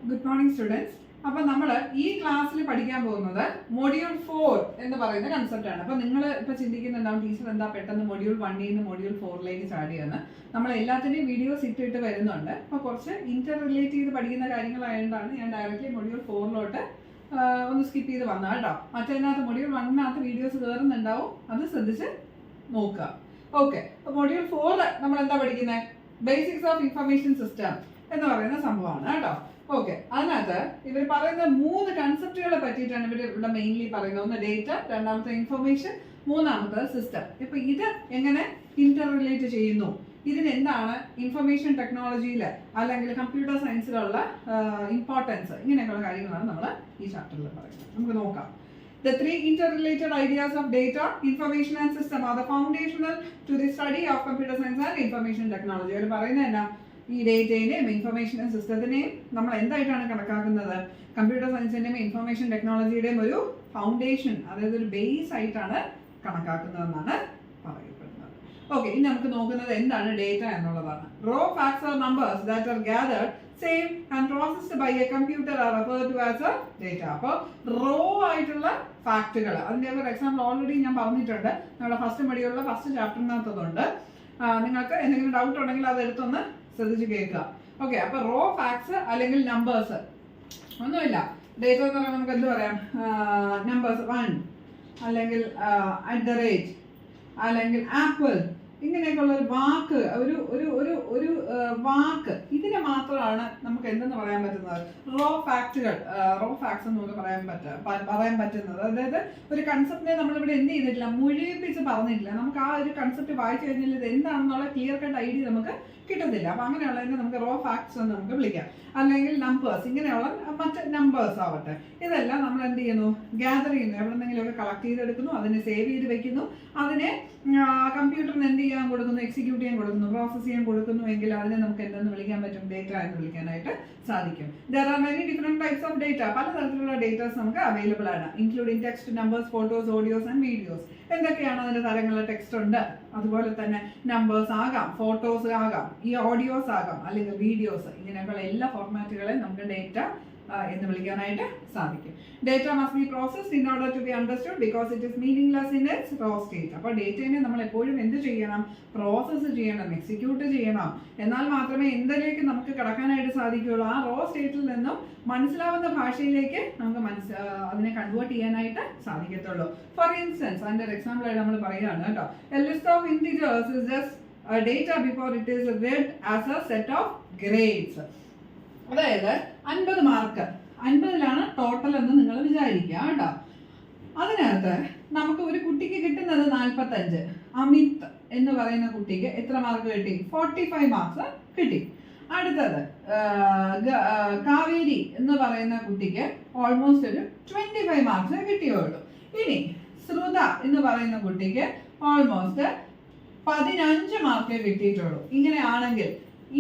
Good morning students. അപ്പോൾ നമ്മൾ ഈ ക്ലാസ്സിൽ പഠിക്കാൻ പോകുന്നത് മൊഡ്യൂൾ 4 എന്ന് പറയുന്ന കൺസെപ്റ്റാണ്. അപ്പോൾ നിങ്ങൾ ഇപ്പോൾ ചിന്തിക്കുന്നുണ്ടാവും ടീച്ചർ എന്താ പെട്ടെന്ന് മൊഡ്യൂൾ 1 നിന്ന് മൊഡ്യൂൾ 4ലേക്ക് ചാടിയെന്ന്. നമ്മൾ എല്ലാത്തിൻ്റെയും വീഡിയോസ് ഇട്ടിട്ട് വരുന്നുണ്ട്. അപ്പോൾ കുറച്ച് ഇന്റർ റിലേറ്റ് ചെയ്ത് പഠിക്കുന്ന കാര്യങ്ങളായതുകൊണ്ടാണ് ഞാൻ ഡയറക്റ്റ്ലി മൊഡ്യൂൾ 4ലോട്ട് ഒന്ന് സ്കിപ്പ് ചെയ്ത് വന്നത് കേട്ടോ. മറ്റേതിനകത്ത് മൊഡ്യൂൾ 1-നകത്ത് വീഡിയോസ് കയറുന്നുണ്ടാവും, അത് ശ്രദ്ധിച്ച് നോക്കുക. ഓക്കെ, അപ്പോൾ മൊഡ്യൂൾ 4 നമ്മൾ എന്താ പഠിക്കുന്നത്? ബേസിക്സ് ഓഫ് ഇൻഫർമേഷൻ സിസ്റ്റം എന്ന് പറയുന്ന സംഭവമാണ് കേട്ടോ. ഓക്കെ, അതിനകത്ത് ഇവർ പറയുന്ന 3 കൺസെപ്റ്റുകളെ പറ്റിയിട്ടാണ് ഇവർ ഇവിടെ മെയിൻലി പറയുന്നത്. ഒന്ന് ഡേറ്റ, രണ്ടാമത്തെ ഇൻഫർമേഷൻ, മൂന്നാമത്തെ സിസ്റ്റം. ഇപ്പൊ ഇത് എങ്ങനെ ഇന്റർ റിലേറ്റ് ചെയ്യുന്നു, ഇതിന് എന്താണ് ഇൻഫർമേഷൻ ടെക്നോളജിയിൽ അല്ലെങ്കിൽ കമ്പ്യൂട്ടർ സയൻസിലുള്ള ഇമ്പോർട്ടൻസ്, ഇങ്ങനെയൊക്കെയുള്ള കാര്യങ്ങളാണ് നമ്മൾ ഈ ചാപ്റ്ററിൽ പറയുന്നത്. നമുക്ക് നോക്കാം. The 3 interrelated ideas of data, information and system are the foundational to the study of computer science and information technology. അവർ പറയുന്നത് എന്നാ, ഈ ഡേറ്റയിലെയും ഇൻഫർമേഷൻ സിസ്റ്റത്തിനെയും നമ്മൾ എന്തായിട്ടാണ് കണക്കാക്കുന്നത്? കമ്പ്യൂട്ടർ സയൻസിന്റെയും ഇൻഫർമേഷൻ ടെക്നോളജിയുടെയും ഒരു ഫൗണ്ടേഷൻ, അതായത് ഒരു ബേസ് ആയിട്ടാണ് കണക്കാക്കുന്നതെന്നാണ് പറയപ്പെടുന്നത്. ഓക്കെ, ഇനി നമുക്ക് നോക്കുന്നത് എന്താണ് ഡേറ്റ എന്നുള്ളതാണ്. Raw facts or numbers that are gathered same and processed by a computer are referred to as a data. അപ്പോൾ റോ ആയിട്ടുള്ള ഫാക്റ്റുകൾ, അതിൻ്റെ ഒരു എക്സാമ്പിൾ ഓൾറെഡി ഞാൻ പറഞ്ഞിട്ടുണ്ട്. നമ്മുടെ ഫസ്റ്റ് മൊഡ്യൂളിലെ ഫസ്റ്റ് ചാപ്റ്ററിനകത്തതുണ്ട്. നിങ്ങൾക്ക് എന്തെങ്കിലും ഡൗട്ട് ഉണ്ടെങ്കിൽ അത് എടുത്തൊന്ന് ശ്രദ്ധിച്ച് കേൾക്കുക. ഓക്കെ, അപ്പോൾ റോ ഫാക്ട്സ് അല്ലെങ്കിൽ നമ്പേഴ്സ് ഒന്നുമില്ല. ഡേറ്റ എന്ന് പറയുമ്പോൾ നമുക്ക് എന്ത് പറയാം? നമ്പേഴ്സ് 1 അല്ലെങ്കിൽ @ അല്ലെങ്കിൽ ആപ്പിൾ, ഇങ്ങനെയൊക്കെയുള്ള ഒരു വാക്ക്, ഒരു വാക്ക്, ഇതിനെ മാത്രമാണ് നമുക്ക് എന്തെന്ന് പറയാൻ പറ്റുന്നത്? റോ ഫാക്റ്റുകൾ, റോ ഫാക്ട്സ് എന്ന് നമുക്ക് പറയാൻ പറ്റുന്നത്. അതായത് ഒരു കൺസെപ്റ്റിനെ നമ്മളിവിടെ എന്ത് ചെയ്തിട്ടില്ല, മുഴുവിപ്പിച്ച് പറഞ്ഞിട്ടില്ല. നമുക്ക് ആ ഒരു കൺസെപ്റ്റ് വായിച്ചു കഴിഞ്ഞാൽ ഇത് എന്താണെന്നുള്ള ക്ലിയർ കട്ട് ഐഡിയ നമുക്ക് കിട്ടത്തില്ല. അപ്പൊ അങ്ങനെയുള്ളതിനെ നമുക്ക് റോ ഫാക്ട്സ് എന്ന് നമുക്ക് വിളിക്കാം. അല്ലെങ്കിൽ നമ്പേഴ്സ്, ഇങ്ങനെയുള്ള മറ്റ് നമ്പേഴ്സ് ആവട്ടെ, ഇതെല്ലാം നമ്മൾ എന്ത് ചെയ്യുന്നു? ഗ്യാദർ ചെയ്യുന്നു, എവിടെന്നെങ്കിലുമൊക്കെ കളക്ട് ചെയ്തെടുക്കുന്നു, അതിനെ സേവ് ചെയ്ത് വെക്കുന്നു, അതിനെ കമ്പ്യൂട്ടറിന് എന്ത് ചെയ്യാൻ കൊടുക്കുന്നു? എക്സിക്യൂട്ട് ചെയ്യാൻ കൊടുക്കുന്നു, പ്രോസസ് ചെയ്യാൻ കൊടുക്കുന്നു. എങ്കിൽ അതിനെ നമുക്ക് എന്തെന്ന് വിളിക്കാൻ പറ്റും? ഡേറ്റ എന്ന് വിളിക്കാനായിട്ട് സാധിക്കും. There are many different types of data. പലതരത്തിലുള്ള ഡേറ്റാസ് നമുക്ക് അവൈലബിൾ ആണ്, including text, numbers, photos, audios and videos. എന്തൊക്കെയാണ് അതിന്റെ തരങ്ങൾ? ടെക്സ്റ്റ് ഉണ്ട്, അതുപോലെ തന്നെ നമ്പേഴ്സ് ആകാം, ഫോട്ടോസ് ആകാം, ഈ ഓഡിയോസ് ആകാം, അല്ലെങ്കിൽ വീഡിയോസ്. ഇങ്ങനെയൊക്കെയുള്ള എല്ലാ ഫോർമാറ്റുകളെയും നമുക്ക് ഡേറ്റ എന്ന് വിളിക്കാനായിട്ട് സാധിക്കും. Data must be processed in order to be understood because it is meaningless in its raw state. അപ്പോൾ ഡേറ്റയെ നമ്മൾ എപ്പോഴും എന്ത് ചെയ്യണം? പ്രോസസ്സ് ചെയ്യണം, എക്സിക്യൂട്ട് ചെയ്യണം. എന്നാൽ മാത്രമേ എന്തിലേക്ക് നമുക്ക് കടക്കാനായിട്ട് സാധിക്കുകയുള്ളൂ? ആ റോ സ്റ്റേറ്റിൽ നിന്നും മനസ്സിലാവുന്ന ഭാഷയിലേക്ക് നമുക്ക് അതിനെ കൺവേർട്ട് ചെയ്യാനായിട്ട് സാധിക്കത്തുള്ളൂ. ഫോർ ഇൻസ്റ്റൻസ്, അതിൻ്റെ ഒരു എക്സാമ്പിൾ ആയിട്ട് നമ്മൾ പറയുകയാണ് കേട്ടോ. A list of integers is just data before it is red as A set of grades. അതായത് 50 മാർക്ക്, 50ലാണ് ടോട്ടൽ എന്ന് നിങ്ങൾ വിചാരിക്കുക കേട്ടോ. അതിനകത്ത് നമുക്ക് ഒരു കുട്ടിക്ക് കിട്ടുന്നത് 45. അമിത് എന്ന് പറയുന്ന കുട്ടിക്ക് എത്ര മാർക്ക് കിട്ടി? 45 മാർക്സ് കിട്ടി. അടുത്തത് കാവേരി എന്ന് പറയുന്ന കുട്ടിക്ക് ഓൾമോസ്റ്റ് ഒരു 25 മാർക്സ് കിട്ടിയുള്ളൂ. ഇനി ശ്രുത എന്ന് പറയുന്ന കുട്ടിക്ക് ഓൾമോസ്റ്റ് 15 മാർക്കേ കിട്ടിയിട്ടുള്ളൂ. ഇങ്ങനെയാണെങ്കിൽ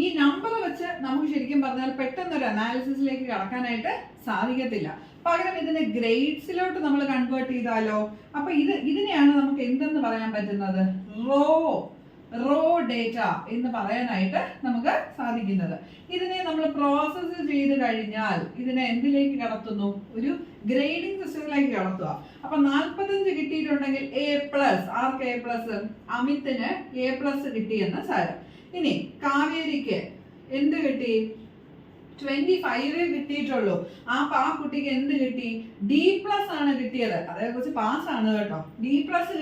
ഈ നമ്പർ വെച്ച് നമുക്ക് ശരിക്കും പറഞ്ഞാൽ പെട്ടെന്നൊരു അനാലിസിസിലേക്ക് കടക്കാനായിട്ട് സാധിക്കത്തില്ല. പകരം ഇതിനെ ഗ്രേഡ്സിലോട്ട് നമ്മൾ കൺവേർട്ട് ചെയ്താലോ? അപ്പൊ ഇതിനെയാണ് നമുക്ക് എന്തെന്ന് പറയാൻ പറ്റുന്നത്? റോ ഡേറ്റ എന്ന് പറയാനായിട്ട് നമുക്ക് സാധിക്കുന്നത്. ഇതിനെ നമ്മൾ പ്രോസസ്സ് ചെയ്ത് കഴിഞ്ഞാൽ ഇതിനെ എന്തിലേക്ക് കടത്തുന്നു? ഒരു ഗ്രേഡിംഗ് സിസ്റ്റത്തിലേക്ക് കടത്തുക. അപ്പൊ 45 കിട്ടിയിട്ടുണ്ടെങ്കിൽ A+, ആർക്ക് A+? അമിത്തിന് A+ കിട്ടിയെന്ന് സാരം. ഇനി കാവേരിക്ക് എന്ത് കിട്ടി? 25 കിട്ടിയിട്ടുള്ളൂ. ആ കുട്ടിക്ക് എന്ത് കിട്ടി? D+ ആണ് കിട്ടിയത്. അതായത് കുറച്ച് പാസ്സാണ് കേട്ടോ. D+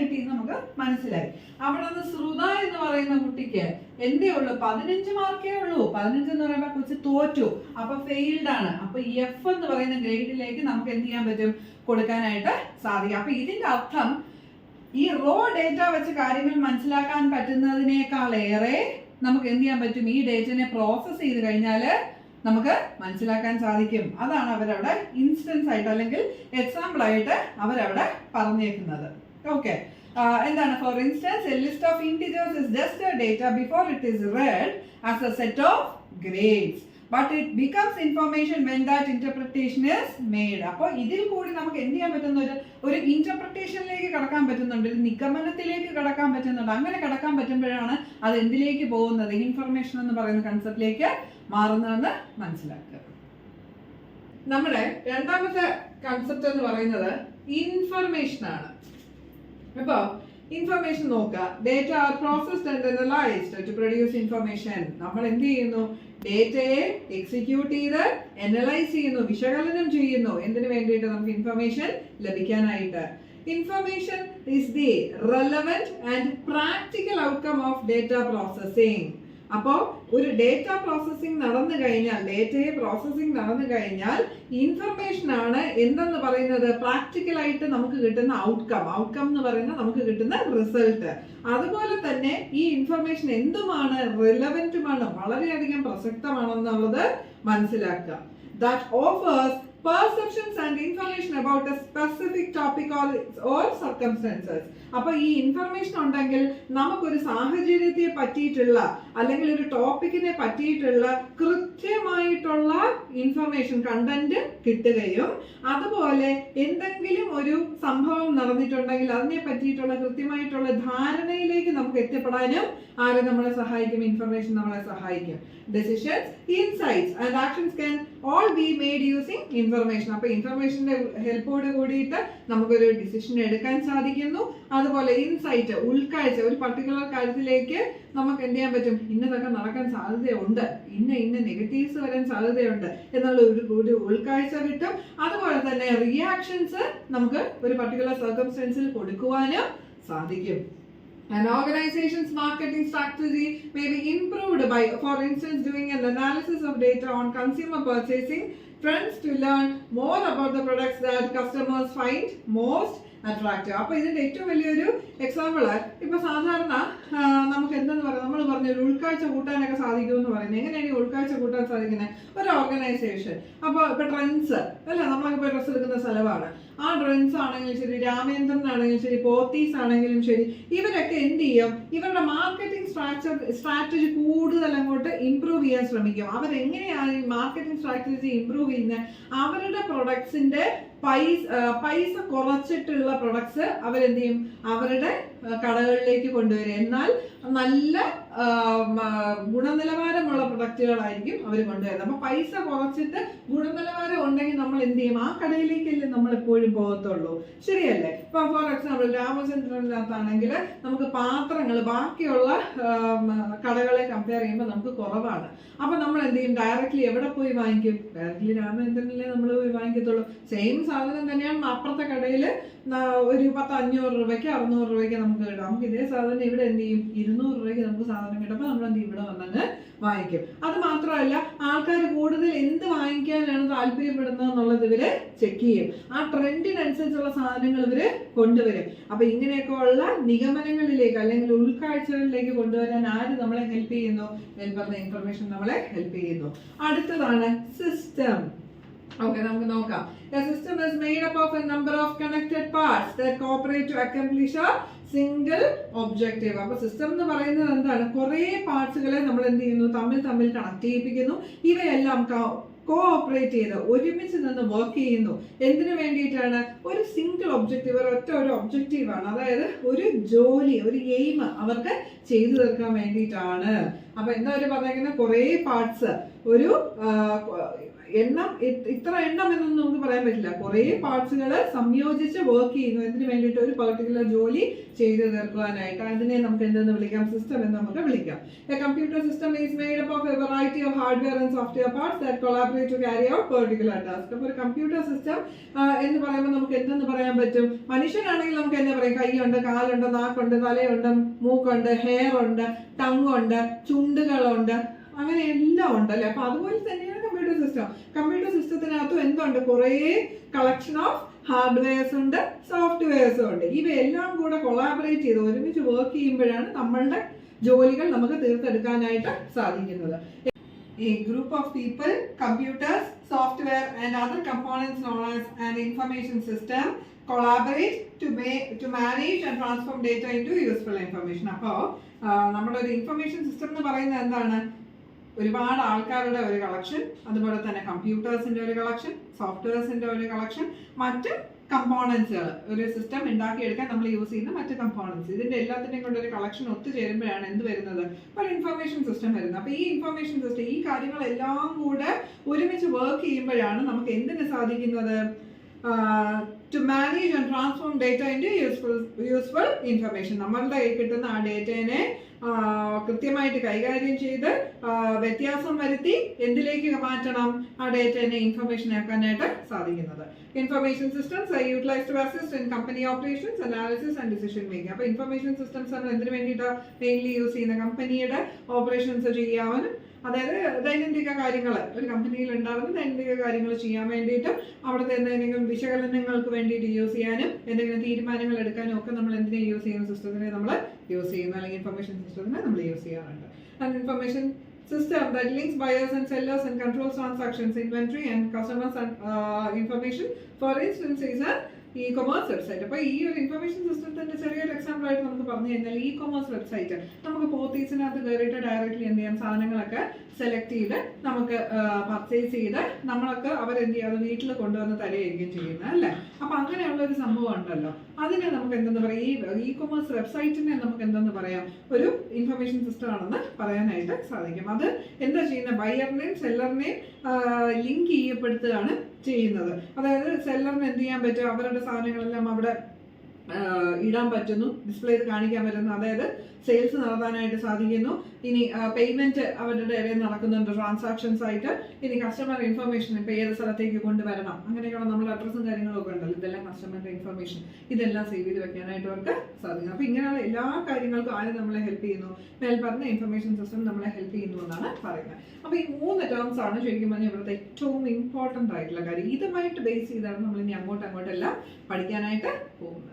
കിട്ടി നമുക്ക് മനസ്സിലായി. അവിടെ നിന്ന് ശ്രുത എന്ന് പറയുന്ന കുട്ടിക്ക് എന്തേ ഉള്ളൂ? 15 മാർക്കേ ഉള്ളൂ. 15 എന്ന് പറയുമ്പോൾ കുറച്ച് തോറ്റു, അപ്പൊ ഫെയിൽഡ് ആണ്. അപ്പൊ F എന്ന് പറയുന്ന ഗ്രേഡിലേക്ക് നമുക്ക് എന്ത് ചെയ്യാൻ പറ്റും? കൊടുക്കാനായിട്ട് സാധിക്കും. അപ്പൊ ഇതിന്റെ അർത്ഥം ഈ റോ ഡേറ്റ വെച്ച് കാര്യങ്ങൾ മനസ്സിലാക്കാൻ പറ്റുന്നതിനേക്കാളേറെ നമുക്ക് എന്ത് ചെയ്യാൻ പറ്റും? ഈ ഡേറ്റനെ പ്രോസസ് ചെയ്ത് കഴിഞ്ഞാൽ നമുക്ക് മനസ്സിലാക്കാൻ സാധിക്കും. അതാണ് അവരവിടെ ഇൻസ്റ്റൻസ് ആയിട്ട് അല്ലെങ്കിൽ എക്സാമ്പിൾ ആയിട്ട് അവരവിടെ പറഞ്ഞേക്കുന്നത്. ഓക്കെ, എന്താണ്? For instance, A list of integers is just A data before it is red as A set of grades. but it becomes information when that interpretation is made. അപ്പോൾ ഇതിൽ കൂടി നമുക്ക് എന്ത് ചെയ്യാൻ പറ്റുന്ന ഒരു ഇന്റർപ്രിട്ടേഷനിലേക്ക് കടക്കാൻ പറ്റുന്നുണ്ട്, ഒരു നിഗമനത്തിലേക്ക് കടക്കാൻ പറ്റുന്നുണ്ട്. അങ്ങനെ കടക്കാൻ പറ്റുമ്പോഴാണ് അത് എന്തിലേക്ക് പോകുന്നത്, ഇൻഫർമേഷൻ എന്ന് പറയുന്ന കൺസെപ്റ്റിലേക്ക് മാറുന്നതെന്ന് മനസ്സിലാക്കുക. നമ്മുടെ രണ്ടാമത്തെ കൺസെപ്റ്റ് എന്ന് പറയുന്നത് ഇൻഫർമേഷൻ ആണ്. അപ്പൊ ഇൻഫർമേഷൻ നോക്കുക. Data are processed and analysed to produce information. നമ്മൾ എന്ത് ചെയ്യുന്നു? ഡേറ്റയെ എക്സിക്യൂട്ട് ചെയ്ത് അനലൈസ് ചെയ്യുന്നു, വിശകലനം ചെയ്യുന്നു. എന്തിനു വേണ്ടിയിട്ട്? നമുക്ക് information ലഭിക്കാനായിട്ട്. Information is the relevant and practical outcome of data processing. അപ്പോൾ ഒരു ഡേറ്റ പ്രോസസ്സിംഗ് നടന്നു കഴിഞ്ഞാൽ, ഡേറ്റയെ പ്രോസസ്സിംഗ് നടന്നു കഴിഞ്ഞാൽ ഇൻഫർമേഷൻ ആണ് എന്തെന്ന് പറയുന്നത്? പ്രാക്ടിക്കൽ ആയിട്ട് നമുക്ക് കിട്ടുന്ന ഔട്ട്കം എന്ന് പറയുന്നത് നമുക്ക് കിട്ടുന്ന റിസൾട്ട്. അതുപോലെ തന്നെ ഈ ഇൻഫർമേഷൻ എന്തുമാണ്? റിലവൻറ്റുമാണ്, വളരെയധികം പ്രസക്തമാണെന്നുള്ളത് മനസ്സിലാക്കുക. That offers perceptions and information about a specific topic or circumstances. അപ്പൊ ഈ ഇൻഫർമേഷൻ ഉണ്ടെങ്കിൽ നമുക്കൊരു സാഹചര്യത്തെ പറ്റിയിട്ടുള്ള അല്ലെങ്കിൽ ഒരു ടോപ്പിക്കിനെ പറ്റിയിട്ടുള്ള കൃത്യമായിട്ടുള്ള ഇൻഫർമേഷൻ കണ്ടന്റ് കിട്ടുകയും അതുപോലെ എന്തെങ്കിലും ഒരു സംഭവം നടന്നിട്ടുണ്ടെങ്കിൽ അതിനെ പറ്റിയിട്ടുള്ള കൃത്യമായിട്ടുള്ള ധാരണയിലേക്ക് നമുക്ക് എത്തിപ്പെടാനും ആര് നമ്മളെ സഹായിക്കും? ഇൻഫർമേഷൻ നമ്മളെ സഹായിക്കും. Decisions, insights and actions can all be made using information. അപ്പോൾ ഇൻഫർമേഷന്റെ ഹെൽപ്പോട് കൂടിയിട്ട് നമുക്കൊരു ഡിസിഷൻ എടുക്കാൻ സാധിക്കുന്നു. അതുപോലെ ഇൻസൈറ്റ്, ഉൾക്കാഴ്ച, ഒരു പർട്ടിക്കുലർ കാര്യത്തിലേക്ക് നമുക്ക് എന്ത് ചെയ്യാൻ പറ്റും? ഇന്നതൊക്കെ നടക്കാൻ സാധ്യതയുണ്ട്, ഇന്ന നെഗറ്റീവ്സ് വരാൻ സാധ്യതയുണ്ട് എന്നുള്ള ഒരു ഉൾക്കാഴ്ച കിട്ടും. അതുപോലെ തന്നെ റിയാക്ഷൻസ് നമുക്ക് ഒരു പർട്ടിക്കുലർ സർക്കംസ്റ്റൻസിൽ കൊടുക്കുവാനും സാധിക്കും. An organization's marketing strategy may be improved by, for instance, doing an analysis of data on consumer purchasing trends to learn more about the products that customers find most attractive. അപ്പോൾ ഇതിന്റെ ഏറ്റവും വലിയൊരു example ഇപ്പൊ സാധാരണ നമുക്ക് എന്തെന്ന് പറയാം, നമ്മൾ പറഞ്ഞ ഒരു ഉൾക്കാഴ്ച കൂട്ടാനൊക്കെ സാധിക്കുമെന്ന് പറയുന്നത്. എങ്ങനെയാണ് ഈ ഉൾക്കാഴ്ച കൂട്ടാൻ സാധിക്കുന്നത്? ഒരു ഓർഗനൈസേഷൻ അപ്പോൾ ഇപ്പൊ ട്രെൻഡ്സ് അല്ല, നമ്മളൊക്കെ ഡ്രസ്സ് എടുക്കുന്ന സ്ഥലമാണ്. ആ ട്രെൻഡ്സ് ആണെങ്കിലും ശരി, രാമേന്ദ്രൻ ആണെങ്കിലും ശരി, പോത്തീസ് ആണെങ്കിലും ശരി, ഇവരൊക്കെ എന്ത് ചെയ്യും? ഇവരുടെ മാർക്കറ്റിംഗ് സ്ട്രാറ്റജി കൂടുതൽ അങ്ങോട്ട് ഇംപ്രൂവ് ചെയ്യാൻ ശ്രമിക്കും. അവരെങ്ങനെയാണ് ഈ മാർക്കറ്റിംഗ് സ്ട്രാറ്റജി ഇംപ്രൂവ് ചെയ്യുന്നത്? അവരുടെ പ്രൊഡക്ട്സിന്റെ പൈസ കുറച്ചിട്ടുള്ള പ്രൊഡക്ട്സ് അവരെന്ത് ചെയ്യും? അവരുടെ കടകളിലേക്ക് കൊണ്ടുവരും. എന്നാൽ നല്ല ഗുണനിലവാരമുള്ള പ്രൊഡക്റ്റുകളായിരിക്കും അവർ കൊണ്ടുവരുന്നത്. അപ്പൊ പൈസ കുറച്ചിട്ട് ഗുണനിലവാരം ഉണ്ടെങ്കിൽ നമ്മൾ എന്ത് ചെയ്യും? ആ കടയിലേക്കല്ലേ നമ്മൾ എപ്പോഴും പോകത്തുള്ളൂ, ശരിയല്ലേ? ഇപ്പൊ ഫോർ എക്സാമ്പിൾ രാമചന്ദ്രനകത്താണെങ്കിൽ നമുക്ക് പാത്രങ്ങൾ ബാക്കിയുള്ള കടകളെ കമ്പയർ ചെയ്യുമ്പോൾ നമുക്ക് കുറവാണ്. അപ്പൊ നമ്മൾ എന്ത് ചെയ്യും? ഡയറക്റ്റ്ലി എവിടെ പോയി വാങ്ങിക്കും? ഡയറക്റ്റ്ലി രാമചന്ദ്രനിലെ നമ്മൾ പോയി വാങ്ങിക്കത്തുള്ളൂ. സെയിം സാധനം തന്നെയാണ് അപ്പുറത്തെ കടയിൽ ഒരു 500 രൂപയ്ക്ക് 600 രൂപയ്ക്ക് നമുക്ക് കിട്ടും. നമുക്ക് ഇതേ സാധനം ഇവിടെ എന്ത് ചെയ്യും? 200 രൂപയ്ക്ക് നമുക്ക് സാധനം കിട്ടുമ്പോൾ നമ്മൾ എന്ത് ചെയ്യും? ഇവിടെ വന്നങ്ങ് വാങ്ങിക്കും. അത് മാത്രമല്ല, ആൾക്കാർ കൂടുതൽ എന്ത് വാങ്ങിക്കാനാണ് താല്പര്യപ്പെടുന്നത് എന്നുള്ളത് ഇവര് ചെക്ക് ചെയ്യും. ആ ട്രെൻഡിനനുസരിച്ചുള്ള സാധനങ്ങൾ ഇവര് കൊണ്ടുവരും. അപ്പൊ ഇങ്ങനെയൊക്കെ ഉള്ള നിഗമനങ്ങളിലേക്ക് അല്ലെങ്കിൽ ഉൾക്കാഴ്ചകളിലേക്ക് കൊണ്ടുവരാൻ ആര് നമ്മളെ ഹെൽപ്പ് ചെയ്യുന്നു? പറഞ്ഞ ഇൻഫർമേഷൻ നമ്മളെ ഹെൽപ്പ് ചെയ്യുന്നു. അടുത്തതാണ് സിസ്റ്റം. Okay, നമുക്ക് നോക്കാം. A system is made up of a number of connected parts that cooperate to accomplish a single objective. അപ്പോൾ സിസ്റ്റം എന്ന് പറയുന്നത് എന്താണ്? കുറേ പാർട്സുകളെ നമ്മൾ എന്ത് ചെയ്യുന്നു? തമ്മിൽ കണക്ട് ചെയ്യിപ്പിക്കുന്നു. ഇവയെല്ലാം കോഓപ്പറേറ്റ് ചെയ്ത് ഒരുമിച്ച് നിന്ന് വർക്ക് ചെയ്യുന്നു. എന്തിനു വേണ്ടിയിട്ടാണ്? ഒരു സിംഗിൾ ഒബ്ജക്റ്റീവ്, ഒരു ഒബ്ജക്റ്റീവാണ്. അതായത് ഒരു ജോലി, ഒരു എയിം അവർക്ക് ചെയ്തു തീർക്കാൻ വേണ്ടിയിട്ടാണ്. അപ്പൊ എന്താ അവർ പറഞ്ഞേക്കുന്നത്? കുറേ പാർട്സ്, ഒരു എണ്ണം, ഇത്ര എണ്ണം എന്നൊന്നും നമുക്ക് പറയാൻ പറ്റില്ല. കുറേ പാർട്സുകൾ സംയോജിച്ച് വർക്ക് ചെയ്യുന്നു. എന്തിനു വേണ്ടിയിട്ട്? ഒരു പർട്ടിക്കുലർ ജോലി ചെയ്തു തീർക്കുവാനായിട്ട്. അതിനെ നമുക്ക് എന്തെന്ന് വിളിക്കാം? സിസ്റ്റം എന്ന് നമുക്ക് വിളിക്കാം. A computer system is made up of a variety of hardware and software parts that collaborate to carry out particular tasks. അപ്പോൾ ഒരു കമ്പ്യൂട്ടർ സിസ്റ്റം എന്ന് പറയുമ്പോൾ നമുക്ക് എന്തെന്ന് പറയാൻ പറ്റും? മനുഷ്യനാണെങ്കിൽ നമുക്ക് എന്താ പറയാം? കൈയുണ്ട്, കാലുണ്ട്, നാക്കുണ്ട്, തലയുണ്ട്, മൂക്കുണ്ട്, ഹെയർ ഉണ്ട്, ടങ് ഉണ്ട്, ചുണ്ടുകളുണ്ട്, അങ്ങനെ എല്ലാം ഉണ്ടല്ലേ. അപ്പൊ അതുപോലെ തന്നെയാണ് കമ്പ്യൂട്ടർ സിസ്റ്റം. കമ്പ്യൂട്ടർ സിസ്റ്റത്തിനകത്തും എന്തുണ്ട്? കുറേ കളക്ഷൻ ഓഫ് ഹാർഡ്വെയർസ് ഉണ്ട്, സോഫ്റ്റ്വെയർസും ഉണ്ട്. ഇവയെല്ലാം കൂടെ കൊളാബറേറ്റ് ചെയ്ത് ഒരുമിച്ച് വർക്ക് ചെയ്യുമ്പോഴാണ് നമ്മളുടെ ജോലികൾ നമുക്ക് തീർത്തെടുക്കാനായിട്ട് സാധിക്കുന്നത്. A group of people, computers, software and other components known as an information system collaborate to manage and transform data into useful information. അപ്പോൾ നമ്മുടെ ഒരു ഇൻഫർമേഷൻ സിസ്റ്റം എന്ന് പറയുന്നത് എന്താണ്? ഒരുപാട് ആൾക്കാരുടെ ഒരു കളക്ഷൻ, അതുപോലെ തന്നെ കമ്പ്യൂട്ടേഴ്സിന്റെ ഒരു കളക്ഷൻ, സോഫ്റ്റ്വെയർസിന്റെ ഒരു കളക്ഷൻ, മറ്റ് കമ്പോണൻസുകൾ, ഒരു സിസ്റ്റം ഉണ്ടാക്കിയെടുക്കാൻ നമ്മൾ യൂസ് ചെയ്യുന്ന മറ്റ് കമ്പോണൻസ്, ഇതിന്റെ എല്ലാത്തിനെയും കൊണ്ട് ഒരു കളക്ഷൻ ഒത്തുചേരുമ്പോഴാണ് എന്ത് വരുന്നത്, ഒരു ഇൻഫർമേഷൻ സിസ്റ്റം വരുന്നത്. അപ്പൊ ഈ ഇൻഫർമേഷൻ സിസ്റ്റം, ഈ കാര്യങ്ങളെല്ലാം കൂടെ ഒരുമിച്ച് വർക്ക് ചെയ്യുമ്പോഴാണ് നമുക്ക് എന്തിന് സാധിക്കുന്നത്, to manage and transform data into useful information. നമ്മളുടെ കയ്യിൽ കിട്ടുന്ന ആ ഡേറ്റയെ കൃത്യമായിട്ട് കൈകാര്യം ചെയ്ത് വ്യത്യാസം വരുത്തി എന്തിലേക്ക് മാറ്റണം, ആ ഡേറ്റയെ ഇൻഫർമേഷൻ ആക്കാനായിട്ട് സാധിക്കുന്നത്. Information systems are utilised to assist in company operations, analysis and decision making. അപ്പോൾ ഇൻഫർമേഷൻ സിസ്റ്റംസ് നമ്മൾ എന്തിനു വേണ്ടിയിട്ടാണ് മെയിൻലി യൂസ് ചെയ്യുന്ന, കമ്പനിയുടെ ഓപ്പറേഷൻസ് ചെയ്യാനും, അതായത് ദൈനംദിന കാര്യങ്ങൾ, ഒരു കമ്പനിയിൽ ഉണ്ടാകുന്ന ദൈനംദിന കാര്യങ്ങൾ ചെയ്യാൻ വേണ്ടിയിട്ടും, അവിടുത്തെ എന്തെങ്കിലും വിശകലനങ്ങൾക്ക് വേണ്ടിയിട്ട് യൂസ് ചെയ്യാനും, എന്തെങ്കിലും തീരുമാനങ്ങൾ എടുക്കാനും ഒക്കെ നമ്മൾ എന്തിനെ യൂസ് ചെയ്യുന്ന, സിസ്റ്റത്തിനെ നമ്മൾ യൂസ് ചെയ്യുന്നു, അല്ലെങ്കിൽ ഇൻഫർമേഷൻ സിസ്റ്റത്തിനെ നമ്മൾ യൂസ് ചെയ്യാറുണ്ട്. And information system that links buyers and sellers and controls transactions, inventory and customers and information. For instance, is a e-commerce website. അപ്പോൾ ഈ ഒരു ഇൻഫർമേഷൻ സിസ്റ്റത്തിന്റെ ചെറിയൊരു എക്സാമ്പിൾ ആയിട്ട് നമുക്ക് പറഞ്ഞു കഴിഞ്ഞാൽ, ഇ-കൊമേഴ്സ് വെബ്സൈറ്റ് നമുക്ക് പോത്തീസിനകത്ത് കയറിയിട്ട് ഡയറക്റ്റ്ലി എന്ത് ചെയ്യാം, സാധനങ്ങളൊക്കെ സെലക്ട് ചെയ്ത് നമുക്ക് പർച്ചേസ് ചെയ്ത് നമ്മളൊക്കെ അവരെന്ത് ചെയ്യാതെ വീട്ടിൽ കൊണ്ടുവന്ന് തരുകയായിരിക്കും ചെയ്യുന്നത് അല്ലേ. അപ്പം അങ്ങനെയുള്ള ഒരു സംഭവം ഉണ്ടല്ലോ, അതിനെ നമുക്ക് എന്തെന്ന് പറയാം, ഈ ഇ-കൊമേഴ്സ് വെബ്സൈറ്റിനെ നമുക്ക് എന്തെന്ന് പറയാം, ഒരു ഇൻഫർമേഷൻ സിസ്റ്റം ആണെന്ന് പറയാനായിട്ട് സാധിക്കും. അത് എന്താ ചെയ്യുന്നത്, ബയറിനെയും സെല്ലറിനെയും ലിങ്ക് ചെയ്യപ്പെടുത്തുകയാണ് ചെയ്യുന്നത്. അതായത് സെല്ലറിന് എന്ത് ചെയ്യാൻ പറ്റും, അവരുടെ സാധനങ്ങളെല്ലാം അവിടെ ഇടാൻ പറ്റുന്നു, ഡിസ്പ്ലേ ചെയ്ത് കാണിക്കാൻ പറ്റുന്നു, അതായത് സെയിൽസ് നടത്താനായിട്ട് സാധിക്കുന്നു. ഇനി പേയ്മെന്റ് അവരുടെ ഇടയിൽ നടക്കുന്നുണ്ട് ട്രാൻസാക്ഷൻസ് ആയിട്ട്. ഇനി കസ്റ്റമർ ഇൻഫർമേഷൻ, ഇപ്പോൾ ഏത് സ്ഥലത്തേക്ക് കൊണ്ടുവരണം, അങ്ങനെയൊക്കെയുള്ള നമ്മുടെ അഡ്രസ്സും കാര്യങ്ങളൊക്കെ ഉണ്ടല്ലോ, ഇതെല്ലാം കസ്റ്റമറിന്റെ ഇൻഫർമേഷൻ, ഇതെല്ലാം സേവ് ചെയ്ത് വെക്കാനായിട്ട് അവർക്ക് സാധിക്കും. അപ്പോൾ ഇങ്ങനെയുള്ള എല്ലാ കാര്യങ്ങൾക്കും ആരും നമ്മളെ ഹെൽപ്പ് ചെയ്യുന്നു, മേൽ പറഞ്ഞ ഇൻഫർമേഷൻ സിസ്റ്റം നമ്മളെ ഹെൽപ്പ് ചെയ്യുന്നു എന്നാണ് പറയുന്നത്. അപ്പോൾ ഈ 3 ടേംസ് ആണ് ശരിക്കും പറഞ്ഞാൽ ഇവിടുത്തെ ഏറ്റവും ഇമ്പോർട്ടൻ്റ് ആയിട്ടുള്ള കാര്യം. ഇതുമായിട്ട് ബേസ് ചെയ്താണ് നമ്മൾ ഇനി അങ്ങോട്ടെല്ലാം പഠിക്കാനായിട്ട് പോകുന്നത്.